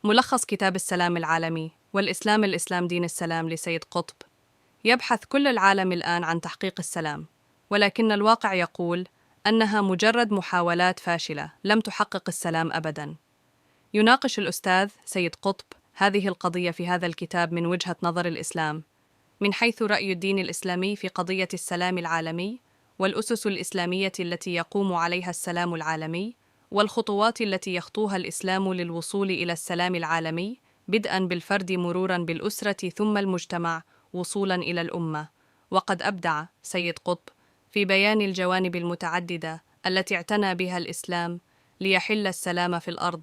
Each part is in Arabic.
ملخص كتاب السلام العالمي والإسلام الإسلام دين السلام لسيد قطب. يبحث كل العالم الآن عن تحقيق السلام، ولكن الواقع يقول أنها مجرد محاولات فاشلة لم تحقق السلام أبداً. يناقش الأستاذ سيد قطب هذه القضية في هذا الكتاب من وجهة نظر الإسلام، من حيث رأي الدين الإسلامي في قضية السلام العالمي، والأسس الإسلامية التي يقوم عليها السلام العالمي، والخطوات التي يخطوها الإسلام للوصول إلى السلام العالمي، بدءاً بالفرد مروراً بالأسرة ثم المجتمع وصولاً إلى الأمة. وقد أبدع سيد قطب في بيان الجوانب المتعددة التي اعتنى بها الإسلام ليحل السلام في الأرض،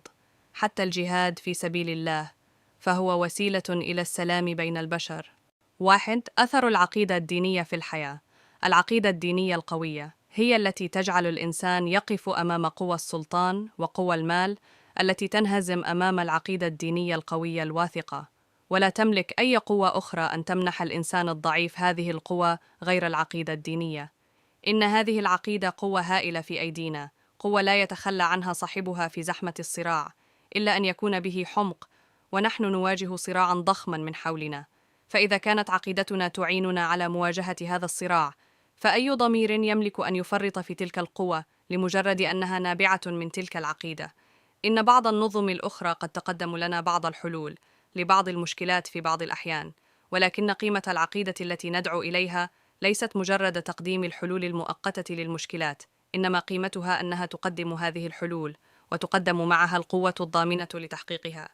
حتى الجهاد في سبيل الله، فهو وسيلة إلى السلام بين البشر. 1. أثر العقيدة الدينية في الحياة. العقيدة الدينية القوية هي التي تجعل الإنسان يقف أمام قوى السلطان وقوى المال التي تنهزم أمام العقيدة الدينية القوية الواثقة، ولا تملك أي قوة أخرى أن تمنح الإنسان الضعيف هذه القوة غير العقيدة الدينية. إن هذه العقيدة قوة هائلة في أيدينا، قوة لا يتخلى عنها صاحبها في زحمة الصراع، إلا أن يكون به حمق، ونحن نواجه صراعاً ضخماً من حولنا. فإذا كانت عقيدتنا تعيننا على مواجهة هذا الصراع، فأي ضمير يملك أن يفرط في تلك القوة لمجرد أنها نابعة من تلك العقيدة؟ إن بعض النظم الأخرى قد تقدم لنا بعض الحلول لبعض المشكلات في بعض الأحيان، ولكن قيمة العقيدة التي ندعو إليها ليست مجرد تقديم الحلول المؤقتة للمشكلات، إنما قيمتها أنها تقدم هذه الحلول وتقدم معها القوة الضامنة لتحقيقها.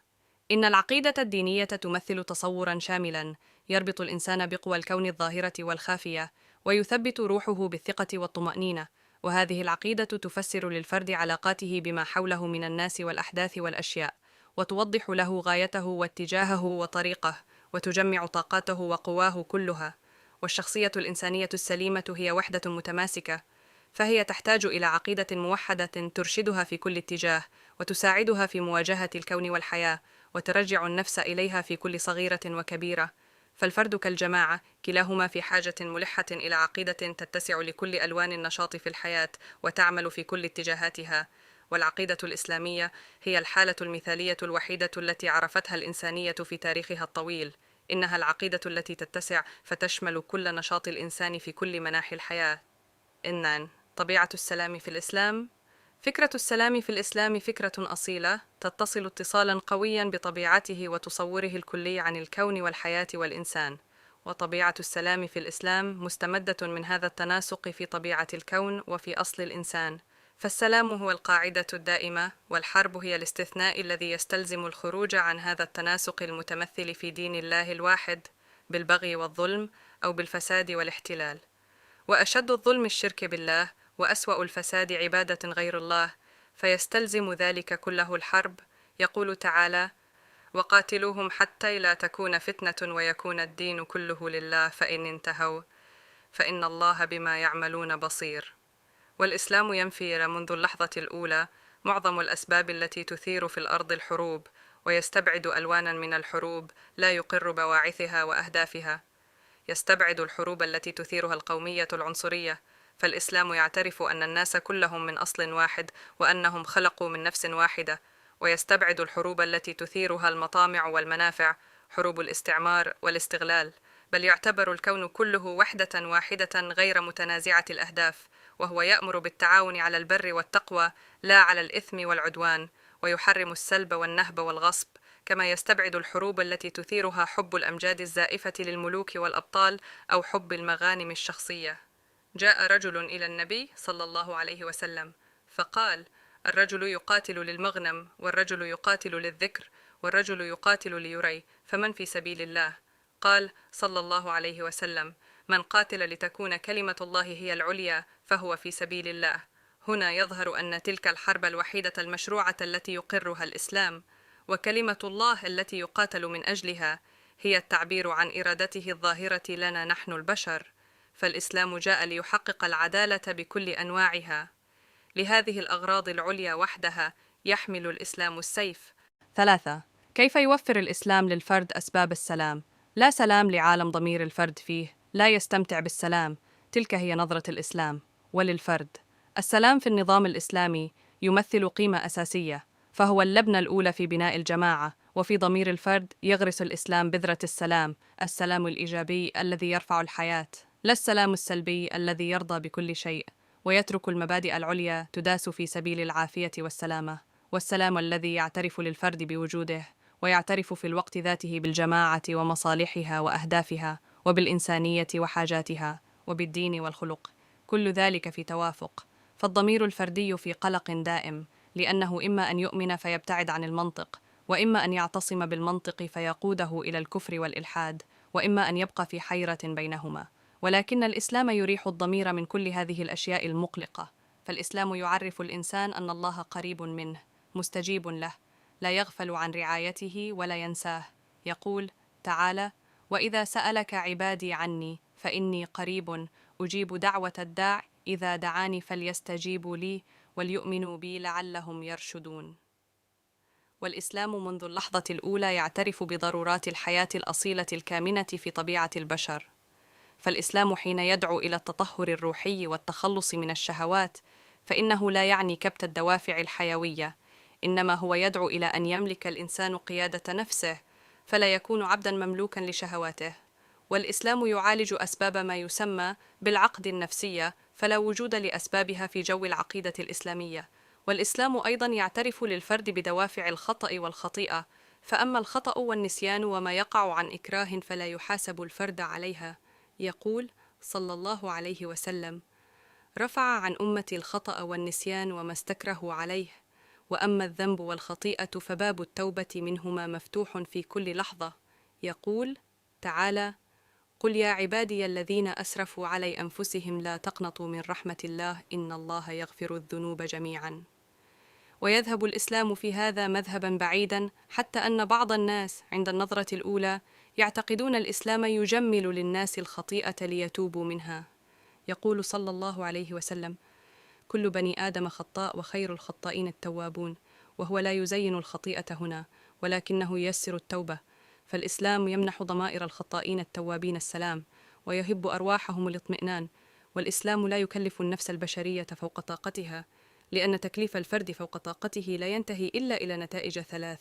إن العقيدة الدينية تمثل تصوراً شاملاً يربط الإنسان بقوى الكون الظاهرة والخافية، ويثبت روحه بالثقة والطمأنينة. وهذه العقيدة تفسر للفرد علاقاته بما حوله من الناس والأحداث والأشياء، وتوضح له غايته واتجاهه وطريقه، وتجمع طاقاته وقواه كلها. والشخصية الإنسانية السليمة هي وحدة متماسكة، فهي تحتاج إلى عقيدة موحدة ترشدها في كل اتجاه، وتساعدها في مواجهة الكون والحياة، وترجع النفس إليها في كل صغيرة وكبيرة. فالفرد كالجماعة كلاهما في حاجة ملحة إلى عقيدة تتسع لكل ألوان النشاط في الحياة وتعمل في كل اتجاهاتها. والعقيدة الإسلامية هي الحالة المثالية الوحيدة التي عرفتها الإنسانية في تاريخها الطويل. إنها العقيدة التي تتسع فتشمل كل نشاط الإنسان في كل مناحي الحياة. إن طبيعة السلام في الإسلام. فكرة السلام في الإسلام فكرة أصيلة تتصل اتصالاً قوياً بطبيعته وتصوره الكلي عن الكون والحياة والإنسان. وطبيعة السلام في الإسلام مستمدة من هذا التناسق في طبيعة الكون وفي أصل الإنسان. فالسلام هو القاعدة الدائمة، والحرب هي الاستثناء الذي يستلزم الخروج عن هذا التناسق المتمثل في دين الله الواحد بالبغي والظلم، أو بالفساد والاحتلال. وأشد الظلم الشرك بالله، وأسوأ الفساد عبادة غير الله، فيستلزم ذلك كله الحرب. يقول تعالى: وقاتلوهم حتى لا تكون فتنة ويكون الدين كله لله فإن انتهوا فإن الله بما يعملون بصير. والإسلام ينفي منذ اللحظة الأولى معظم الأسباب التي تثير في الأرض الحروب، ويستبعد ألوانا من الحروب لا يقر بواعثها وأهدافها. يستبعد الحروب التي تثيرها القومية العنصرية، فالإسلام يعترف أن الناس كلهم من أصل واحد وأنهم خلقوا من نفس واحدة. ويستبعد الحروب التي تثيرها المطامع والمنافع، حروب الاستعمار والاستغلال، بل يعتبر الكون كله وحدة واحدة غير متنازعة الأهداف، وهو يأمر بالتعاون على البر والتقوى لا على الإثم والعدوان، ويحرم السلب والنهب والغصب. كما يستبعد الحروب التي تثيرها حب الأمجاد الزائفة للملوك والأبطال أو حب المغانم الشخصية. جاء رجل إلى النبي صلى الله عليه وسلم فقال: الرجل يقاتل للمغنم، والرجل يقاتل للذكر، والرجل يقاتل ليري، فمن في سبيل الله؟ قال صلى الله عليه وسلم: من قاتل لتكون كلمة الله هي العليا فهو في سبيل الله. هنا يظهر أن تلك الحرب الوحيدة المشروعة التي يقرها الإسلام، وكلمة الله التي يقاتل من أجلها، هي التعبير عن إرادته الظاهرة لنا نحن البشر. فالإسلام جاء ليحقق العدالة بكل أنواعها. لهذه الأغراض العليا وحدها يحمل الإسلام السيف. 3. كيف يوفر الإسلام للفرد أسباب السلام؟ لا سلام لعالم ضمير الفرد فيه لا يستمتع بالسلام. تلك هي نظرة الإسلام. وللفرد السلام في النظام الإسلامي يمثل قيمة أساسية، فهو اللبنة الأولى في بناء الجماعة وفي ضمير الفرد يغرس الإسلام بذرة السلام، السلام الإيجابي الذي يرفع الحياة، لا السلام السلبي الذي يرضى بكل شيء ويترك المبادئ العليا تداس في سبيل العافية والسلامة، والسلام الذي يعترف للفرد بوجوده ويعترف في الوقت ذاته بالجماعة ومصالحها وأهدافها وبالإنسانية وحاجاتها وبالدين والخلق، كل ذلك في توافق. فالضمير الفردي في قلق دائم، لأنه إما أن يؤمن فيبتعد عن المنطق، وإما أن يعتصم بالمنطق فيقوده إلى الكفر والإلحاد، وإما أن يبقى في حيرة بينهما. ولكن الإسلام يريح الضمير من كل هذه الأشياء المقلقة، فالإسلام يعرف الإنسان أن الله قريب منه، مستجيب له، لا يغفل عن رعايته ولا ينساه. يقول تعالى: وإذا سألك عبادي عني فإني قريب أجيب دعوة الداع إذا دعاني فليستجيبوا لي وليؤمنوا بي لعلهم يرشدون. والإسلام منذ اللحظة الأولى يعترف بضرورات الحياة الأصيلة الكامنة في طبيعة البشر. فالإسلام حين يدعو إلى التطهر الروحي والتخلص من الشهوات، فإنه لا يعني كبت الدوافع الحيوية، إنما هو يدعو إلى أن يملك الإنسان قيادة نفسه، فلا يكون عبداً مملوكاً لشهواته. والإسلام يعالج أسباب ما يسمى بالعقد النفسية، فلا وجود لأسبابها في جو العقيدة الإسلامية. والإسلام أيضاً يعترف للفرد بدوافع الخطأ والخطيئة، فأما الخطأ والنسيان وما يقع عن إكراه فلا يحاسب الفرد عليها. يقول صلى الله عليه وسلم: رفع عن أمتي الخطأ والنسيان وما استكرهوا عليه، وأما الذنب والخطيئة فباب التوبة منهما مفتوح في كل لحظة. يقول تعالى: قل يا عبادي الذين أسرفوا على أنفسهم لا تقنطوا من رحمة الله إن الله يغفر الذنوب جميعا. ويذهب الإسلام في هذا مذهبا بعيدا، حتى أن بعض الناس عند النظرة الأولى يعتقدون الإسلام يجمل للناس الخطيئة ليتوبوا منها. يقول صلى الله عليه وسلم: كل بني آدم خطاء وخير الخطائين التوابون، وهو لا يزين الخطيئة هنا ولكنه ييسر التوبة. فالإسلام يمنح ضمائر الخطائين التوابين السلام ويهب أرواحهم الاطمئنان. والإسلام لا يكلف النفس البشرية فوق طاقتها، لأن تكليف الفرد فوق طاقته لا ينتهي إلا إلى نتائج ثلاث: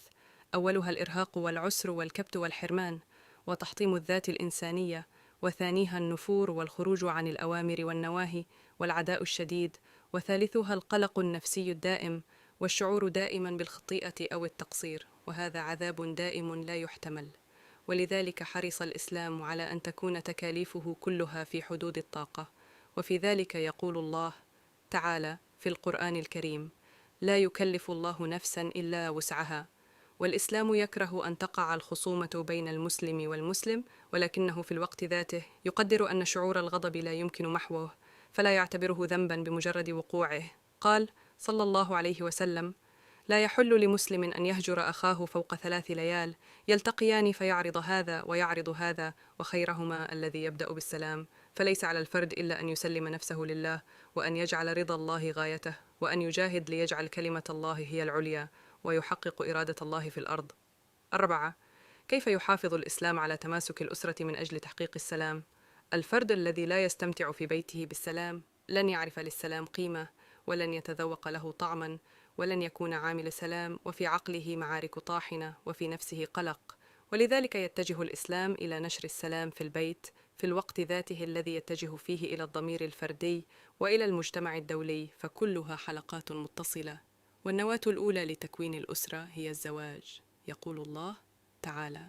أولها الإرهاق والعسر والكبت والحرمان وتحطيم الذات الإنسانية، وثانيها النفور والخروج عن الأوامر والنواهي والعداء الشديد، وثالثها القلق النفسي الدائم والشعور دائما بالخطيئة أو التقصير، وهذا عذاب دائم لا يحتمل. ولذلك حرص الإسلام على أن تكون تكاليفه كلها في حدود الطاقة. وفي ذلك يقول الله تعالى في القرآن الكريم: لا يكلف الله نفسا إلا وسعها. والإسلام يكره أن تقع الخصومة بين المسلم والمسلم، ولكنه في الوقت ذاته يقدر أن شعور الغضب لا يمكن محوه، فلا يعتبره ذنبا بمجرد وقوعه. قال صلى الله عليه وسلم: لا يحل لمسلم أن يهجر أخاه فوق 3 ليال، يلتقيان فيعرض هذا ويعرض هذا، وخيرهما الذي يبدأ بالسلام. فليس على الفرد إلا أن يسلم نفسه لله، وأن يجعل رضا الله غايته، وأن يجاهد ليجعل كلمة الله هي العليا، ويحقق إرادة الله في الأرض. 4. كيف يحافظ الإسلام على تماسك الأسرة من أجل تحقيق السلام؟ الفرد الذي لا يستمتع في بيته بالسلام لن يعرف للسلام قيمة، ولن يتذوق له طعما، ولن يكون عامل سلام، وفي عقله معارك طاحنة، وفي نفسه قلق. ولذلك يتجه الإسلام إلى نشر السلام في البيت في الوقت ذاته الذي يتجه فيه إلى الضمير الفردي وإلى المجتمع الدولي، فكلها حلقات متصلة. والنواة الأولى لتكوين الأسرة هي الزواج. يقول الله تعالى: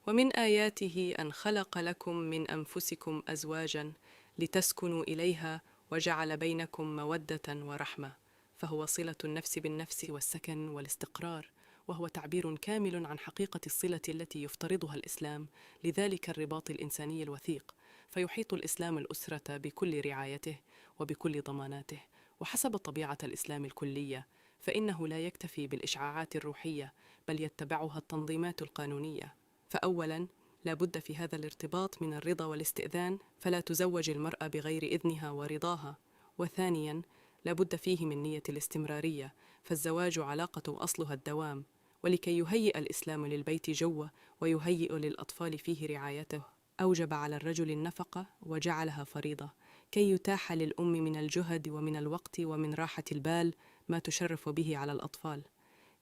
ومن آياته أن خلق لكم من أنفسكم أزواجا لتسكنوا إليها وجعل بينكم مودة ورحمة، فهو صلة النفس بالنفس والسكن والاستقرار، وهو تعبير كامل عن حقيقة الصلة التي يفترضها الإسلام لذلك الرباط الإنساني الوثيق. فيحيط الإسلام الأسرة بكل رعايته وبكل ضماناته وحسب طبيعة الإسلام الكلية، فإنه لا يكتفي بالإشعاعات الروحية، بل يتبعها التنظيمات القانونية. فأولاً لا بد في هذا الارتباط من الرضا والاستئذان، فلا تزوج المرأة بغير إذنها ورضاها. وثانياً لا بد فيه من نية الاستمرارية، فالزواج علاقة أصلها الدوام. ولكي يهيئ الإسلام للبيت جوه ويهيئ للأطفال فيه رعايته، أوجب على الرجل النفقة وجعلها فريضة، كي يتاح للأم من الجهد ومن الوقت ومن راحة البال ما تشرف به على الأطفال.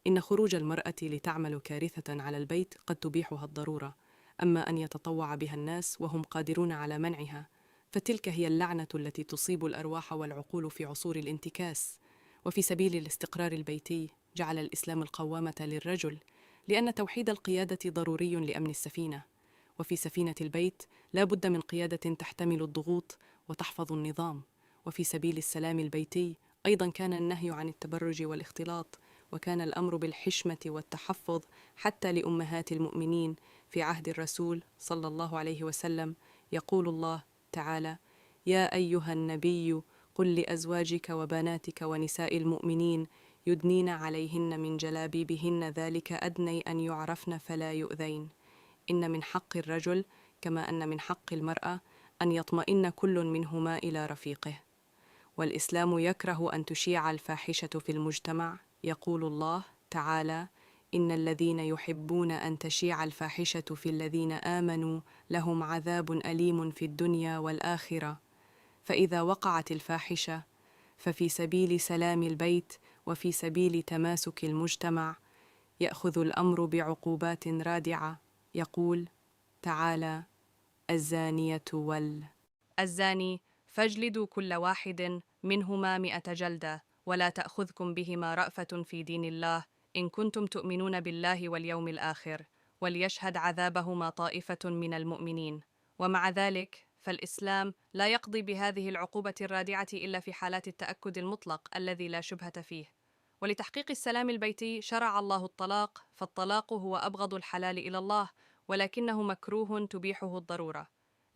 إن خروج المرأة لتعمل كارثة على البيت قد تبيحها الضرورة، أما أن يتطوع بها الناس وهم قادرون على منعها فتلك هي اللعنة التي تصيب الأرواح والعقول في عصور الانتكاس. وفي سبيل الاستقرار البيتي جعل الإسلام القوامة للرجل، لأن توحيد القيادة ضروري لأمن السفينة، وفي سفينة البيت لا بد من قيادة تحتمل الضغوط وتحفظ النظام. وفي سبيل السلام البيتي أيضا كان النهي عن التبرج والاختلاط، وكان الأمر بالحشمة والتحفظ حتى لأمهات المؤمنين في عهد الرسول صلى الله عليه وسلم. يقول الله تعالى: يا أيها النبي قل لأزواجك وبناتك ونساء المؤمنين يدنين عليهن من جلابيبهن ذلك أدنى أن يعرفن فلا يؤذين. إن من حق الرجل كما أن من حق المرأة أن يطمئن كل منهما إلى رفيقه. والإسلام يكره أن تشيع الفاحشة في المجتمع. يقول الله تعالى: إن الذين يحبون أن تشيع الفاحشة في الذين آمنوا لهم عذاب أليم في الدنيا والآخرة. فإذا وقعت الفاحشة ففي سبيل سلام البيت وفي سبيل تماسك المجتمع يأخذ الأمر بعقوبات رادعة. يقول تعالى: الزانية الزاني فاجلدوا كل واحد منهما 100 جلدة، ولا تأخذكم بهما رأفة في دين الله إن كنتم تؤمنون بالله واليوم الآخر، وليشهد عذابهما طائفة من المؤمنين. ومع ذلك فالإسلام لا يقضي بهذه العقوبة الرادعة إلا في حالات التأكد المطلق الذي لا شبهة فيه. ولتحقيق السلام البيتي شرع الله الطلاق، فالطلاق هو أبغض الحلال إلى الله، ولكنه مكروه تبيحه الضرورة،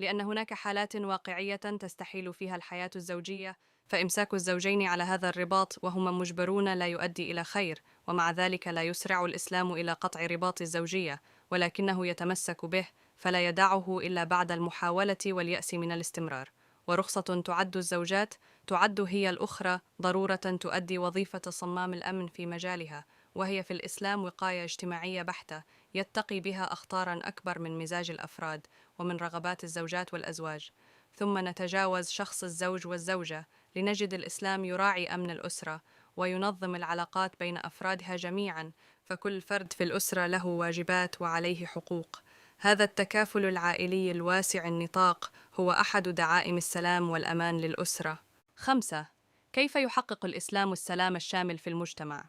لأن هناك حالات واقعية تستحيل فيها الحياة الزوجية، فإمساك الزوجين على هذا الرباط وهما مجبرون لا يؤدي إلى خير، ومع ذلك لا يسرع الإسلام إلى قطع رباط الزوجية، ولكنه يتمسك به فلا يدعه إلا بعد المحاولة واليأس من الاستمرار. ورخصة تعد الزوجات تعد هي الأخرى ضرورة تؤدي وظيفة صمام الأمن في مجالها، وهي في الإسلام وقاية اجتماعية بحتة يتقي بها أخطاراً أكبر من مزاج الأفراد ومن رغبات الزوجات والأزواج. ثم نتجاوز شخص الزوج والزوجة لنجد الإسلام يراعي أمن الأسرة وينظم العلاقات بين أفرادها جميعاً، فكل فرد في الأسرة له واجبات وعليه حقوق. هذا التكافل العائلي الواسع النطاق هو أحد دعائم السلام والأمان للأسرة. 5. كيف يحقق الإسلام السلام الشامل في المجتمع؟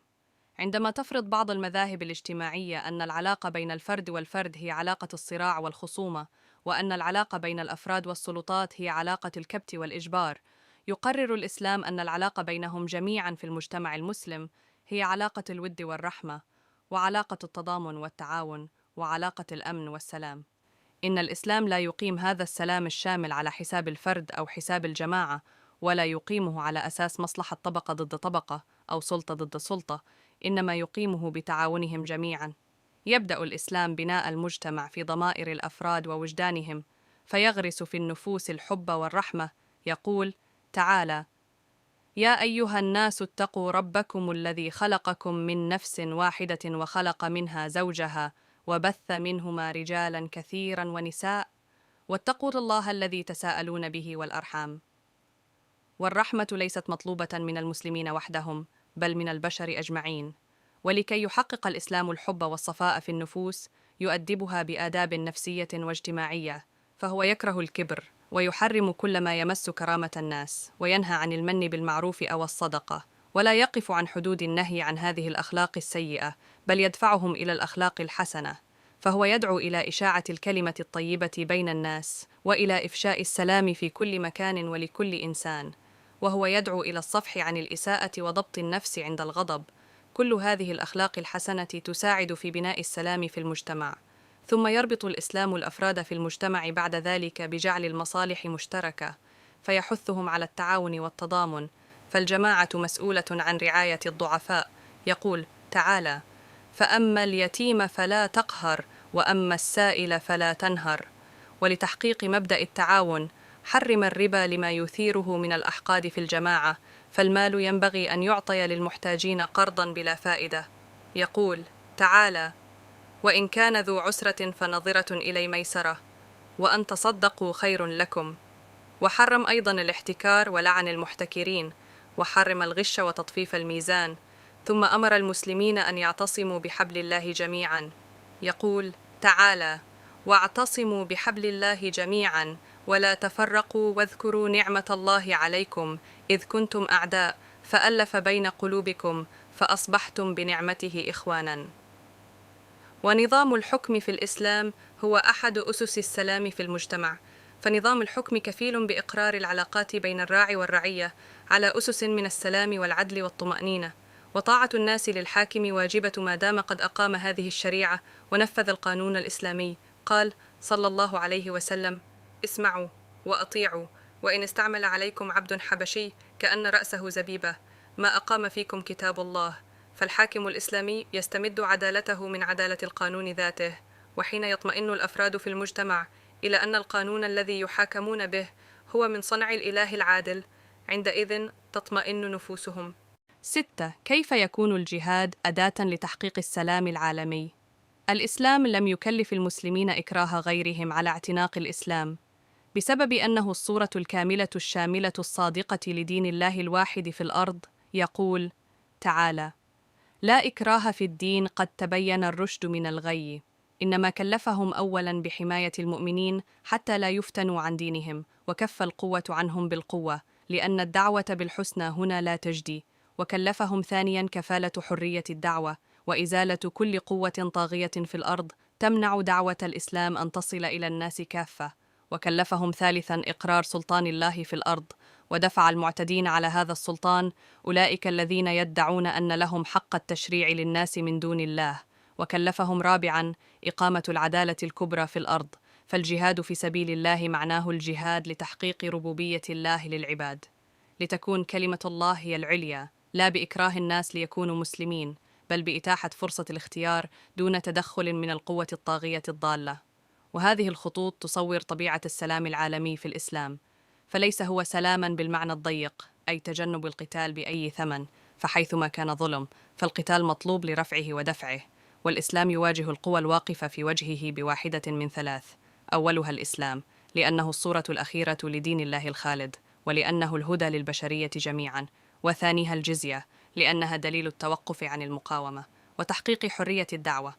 عندما تفرض بعض المذاهب الاجتماعية أن العلاقة بين الفرد والفرد هي علاقة الصراع والخصومة، وأن العلاقة بين الأفراد والسلطات هي علاقة الكبت والإجبار، يقرر الإسلام أن العلاقة بينهم جميعاً في المجتمع المسلم هي علاقة الود والرحمة، وعلاقة التضامن والتعاون، وعلاقة الأمن والسلام. إن الإسلام لا يقيم هذا السلام الشامل على حساب الفرد أو حساب الجماعة، ولا يقيمه على أساس مصلحة طبقة ضد طبقة أو سلطة ضد سلطة، إنما يقيمه بتعاونهم جميعاً. يبدأ الإسلام بناء المجتمع في ضمائر الأفراد ووجدانهم، فيغرس في النفوس الحب والرحمة. يقول تعالى: يا أيها الناس اتقوا ربكم الذي خلقكم من نفس واحدة وخلق منها زوجها وبث منهما رجالا كثيرا ونساء، واتقوا الله الذي تساءلون به والأرحام. والرحمة ليست مطلوبة من المسلمين وحدهم، بل من البشر أجمعين. ولكي يحقق الإسلام الحب والصفاء في النفوس يؤدبها بآداب نفسية واجتماعية، فهو يكره الكبر ويحرم كل ما يمس كرامة الناس، وينهى عن المن بالمعروف أو الصدقة، ولا يقف عن حدود النهي عن هذه الأخلاق السيئة، بل يدفعهم إلى الأخلاق الحسنة. فهو يدعو إلى إشاعة الكلمة الطيبة بين الناس، وإلى إفشاء السلام في كل مكان ولكل إنسان، وهو يدعو إلى الصفح عن الإساءة وضبط النفس عند الغضب. كل هذه الأخلاق الحسنة تساعد في بناء السلام في المجتمع. ثم يربط الإسلام الأفراد في المجتمع بعد ذلك بجعل المصالح مشتركة، فيحثهم على التعاون والتضامن، فالجماعة مسؤولة عن رعاية الضعفاء. يقول تعالى: فأما اليتيم فلا تقهر، وأما السائل فلا تنهر. ولتحقيق مبدأ التعاون حرم الربا لما يثيره من الأحقاد في الجماعة، فالمال ينبغي أن يعطي للمحتاجين قرضاً بلا فائدة. يقول تعالى: وإن كان ذو عسرة فنظرة إلى ميسرة، وأن تصدقوا خير لكم. وحرم أيضاً الاحتكار ولعن المحتكرين، وحرم الغش وتطفيف الميزان، ثم أمر المسلمين أن يعتصموا بحبل الله جميعا، يقول تعالى: واعتصموا بحبل الله جميعا ولا تفرقوا واذكروا نعمة الله عليكم إذ كنتم أعداء فألف بين قلوبكم فأصبحتم بنعمته إخوانا. ونظام الحكم في الإسلام هو أحد أسس السلام في المجتمع، فنظام الحكم كفيل بإقرار العلاقات بين الراعي والرعية على أسس من السلام والعدل والطمأنينة، وطاعة الناس للحاكم واجبة ما دام قد أقام هذه الشريعة ونفذ القانون الإسلامي. قال صلى الله عليه وسلم: اسمعوا وأطيعوا، وإن استعمل عليكم عبد حبشي كأن رأسه زبيبة ما أقام فيكم كتاب الله. فالحاكم الإسلامي يستمد عدالته من عدالة القانون ذاته، وحين يطمئن الأفراد في المجتمع إلى أن القانون الذي يحاكمون به هو من صنع الإله العادل، عندئذ تطمئن نفوسهم. 6. كيف يكون الجهاد أداة لتحقيق السلام العالمي؟ الإسلام لم يكلف المسلمين إكراه غيرهم على اعتناق الإسلام، بسبب أنه الصورة الكاملة الشاملة الصادقة لدين الله الواحد في الأرض. يقول تعالى: لا إكراه في الدين قد تبين الرشد من الغي، إنما كلفهم أولاً بحماية المؤمنين حتى لا يفتنوا عن دينهم، وكف القوة عنهم بالقوة، لأن الدعوة بالحسنى هنا لا تجدي، وكلفهم ثانياً كفالة حرية الدعوة وإزالة كل قوة طاغية في الأرض تمنع دعوة الإسلام أن تصل إلى الناس كافة، وكلفهم ثالثاً إقرار سلطان الله في الأرض ودفع المعتدين على هذا السلطان أولئك الذين يدعون أن لهم حق التشريع للناس من دون الله، وكلفهم رابعاً إقامة العدالة الكبرى في الأرض. فالجهاد في سبيل الله معناه الجهاد لتحقيق ربوبية الله للعباد، لتكون كلمة الله هي العليا، لا بإكراه الناس ليكونوا مسلمين، بل بإتاحة فرصة الاختيار دون تدخل من القوة الطاغية الضالة. وهذه الخطوط تصور طبيعة السلام العالمي في الإسلام، فليس هو سلاما بالمعنى الضيق، أي تجنب القتال بأي ثمن، فحيثما كان ظلم فالقتال مطلوب لرفعه ودفعه. والإسلام يواجه القوى الواقفة في وجهه بواحدة من ثلاث: أولها الإسلام، لأنه الصورة الأخيرة لدين الله الخالد، ولأنه الهدى للبشرية جميعا. وثانيها الجزية، لأنها دليل التوقف عن المقاومة وتحقيق حرية الدعوة.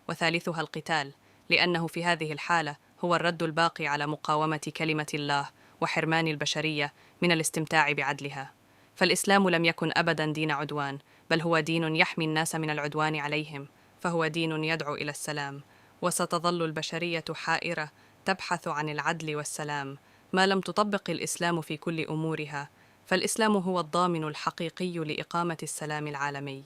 وثالثها القتال، لأنه في هذه الحالة هو الرد الباقي على مقاومة كلمة الله وحرمان البشرية من الاستمتاع بعدلها. فالإسلام لم يكن أبداً دين عدوان، بل هو دين يحمي الناس من العدوان عليهم، فهو دين يدعو إلى السلام. وستظل البشرية حائرة تبحث عن العدل والسلام ما لم تطبق الإسلام في كل أمورها، فالإسلام هو الضامن الحقيقي لإقامة السلام العالمي.